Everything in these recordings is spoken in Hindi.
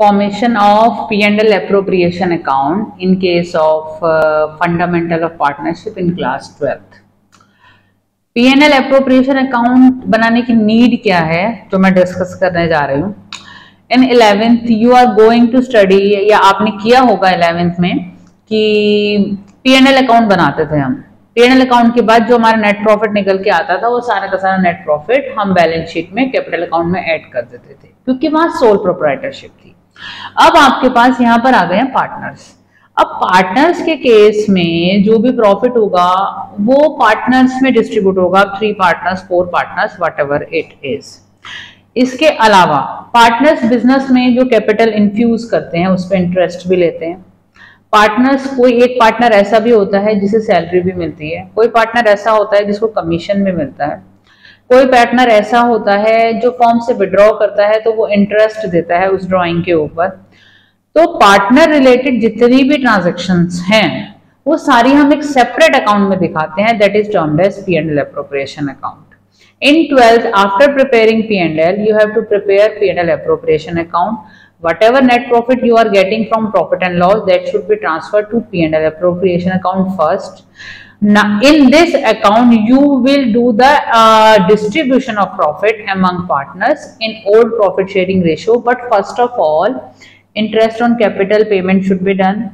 Formation of P&L appropriation account in case of fundamental of partnership in class 12th. P&L appropriation account बनाने की नीड क्या है जो मैं डिस्कस करने जा रही हूँ. In 11th you are going to study, या आपने किया होगा 11th में कि P&L अकाउंट बनाते थे हम. P&L अकाउंट के बाद जो हमारा नेट प्रॉफिट निकल के आता था वो सारा का सारा नेट प्रॉफिट हम बैलेंस शीट में कैपिटल अकाउंट में ऐड कर देते थे क्योंकि वहां सोल प्रोप्राइटरशिप थी. अब आपके पास यहाँ पर आ गए हैं पार्टनर्स. अब पार्टनर्स के केस में जो भी प्रॉफिट होगा वो पार्टनर्स में डिस्ट्रीब्यूट होगा. 3 partners, 4 partners, whatever it is. इसके अलावा पार्टनर्स बिजनेस में जो कैपिटल इन्फ्यूज करते हैं उस पर इंटरेस्ट भी लेते हैं. पार्टनर्स, कोई एक पार्टनर ऐसा भी होता है जिसे सैलरी भी मिलती है, कोई पार्टनर ऐसा होता है जिसको कमीशन भी मिलता है, कोई पार्टनर ऐसा होता है जो फॉर्म से विड्रॉ करता है तो वो इंटरेस्ट देता है उस ड्रॉइंग के ऊपर. तो पार्टनर रिलेटेड जितनी भी ट्रांजैक्शंस हैं वो सारी हम एक सेपरेट अकाउंट में दिखाते हैं, that is termed as P&L appropriation account. In 12th, after preparing P&L, you have to prepare P&L appropriation account. Whatever net profit you are getting from profit and loss, that should be transferred to P&L appropriation account first. Now, in this account, you will do the distribution of profit among partners in old profit sharing ratio. But first of all, interest on capital payment should be done.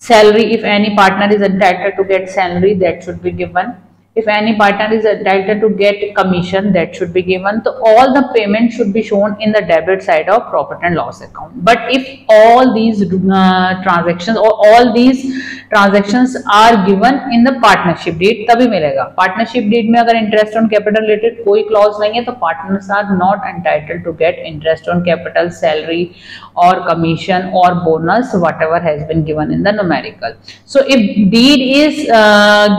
Salary, if any partner is entitled to get salary, that should be given. If any partner is entitled to get commission, that should be given. So all the payment should be shown in the debit side of profit and loss account. But if all these transactions or all these transactions are given in the partnership deed, तभी मिलेगा. Partnership deed में अगर interest on capital related कोई clause नहीं है तो partners are not entitled to get interest on capital, salary or commission or bonus, whatever has been given in the numerical. So if deed is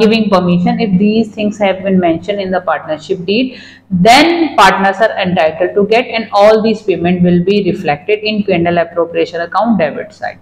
giving permission, if these things have been mentioned in the partnership deed, then partners are entitled to get, and all these payment will be reflected in P&L appropriation account debit side.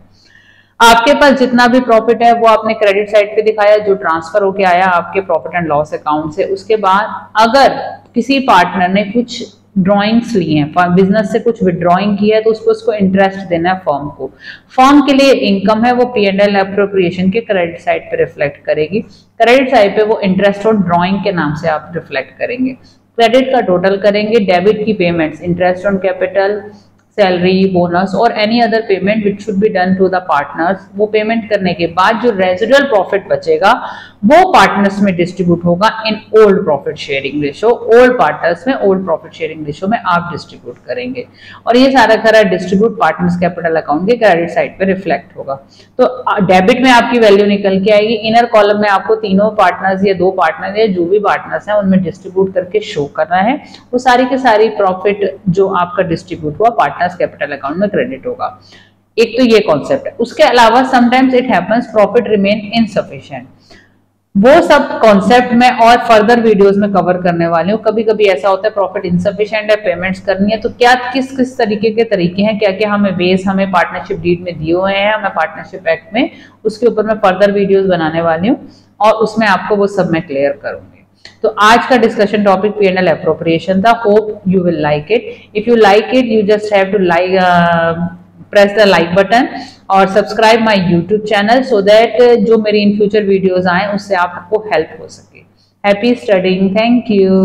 आपके पास जितना भी प्रॉफिट है वो आपने क्रेडिट साइड पे दिखाया जो ट्रांसफर होके आया आपके प्रॉफिट एंड लॉस अकाउंट से. उसके बाद अगर किसी पार्टनर ने कुछ ड्रॉइंग्स ली हैं, बिजनेस से कुछ विड्रॉइंग की है तो उसको इंटरेस्ट देना है फर्म को. फर्म के लिए इनकम है वो P&L एप्रोप्रिएशन के क्रेडिट साइड पे रिफ्लेक्ट करेगी. क्रेडिट साइड पे वो इंटरेस्ट ऑन ड्रॉइंग के नाम से आप रिफ्लेक्ट करेंगे. क्रेडिट का टोटल करेंगे, डेबिट की payments, interest on capital, salary, bonus और any other payment which should be done to the partners. वो पेमेंट करने के बाद जो रेजिडुअल प्रॉफिट बचेगा वो पार्टनर्स में डिस्ट्रीब्यूट होगा in old profit sharing ratio. Old partners में ओल्ड प्रॉफिट शेयरिंग रेशो में आप डिस्ट्रीब्यूट करेंगे और ये सारा खरा डिस्ट्रीब्यूट पार्टनर्स कैपिटल अकाउंट के क्रेडिट साइड पे रिफ्लेक्ट होगा. तो डेबिट में आपकी वैल्यू निकल के आएगी. इनर कॉलम में आपको तीनों पार्टनर्स या 2 पार्टनर्स या जो भी पार्टनर्स हैं उनमें डिस्ट्रीब्यूट करके शो करना है. वो सारी के सारी प्रॉफिट जो आपका डिस्ट्रीब्यूट हुआ पार्टनर्स कैपिटल अकाउंट में क्रेडिट होगा. एक तो ये कॉन्सेप्ट है. उसके अलावा sometimes it happens profit remain insufficient. वो सब कॉन्सेप्ट में और फर्दर वीडियोस में कवर करने वाली हूँ. कभी कभी ऐसा होता है प्रॉफिट इनसफिशिएंट है, पेमेंट्स करनी है, तो क्या किस तरीके के तरीके हैं, क्या क्या हमें वेज हमें पार्टनरशिप डीड में दिए हुए हैं, हमें पार्टनरशिप एक्ट में, उसके ऊपर मैं फर्दर वीडियोस बनाने वाली हूँ और उसमें आपको वो सब मैं क्लियर करूंगी. तो आज का डिस्कशन टॉपिक P&L एप्रोप्रिएशन था. Hope you will like it. If you like it you just have to press the like button और subscribe my YouTube channel so that जो मेरी इन फ्यूचर वीडियोस आए उससे आपको हेल्प हो सके. Happy studying. Thank you.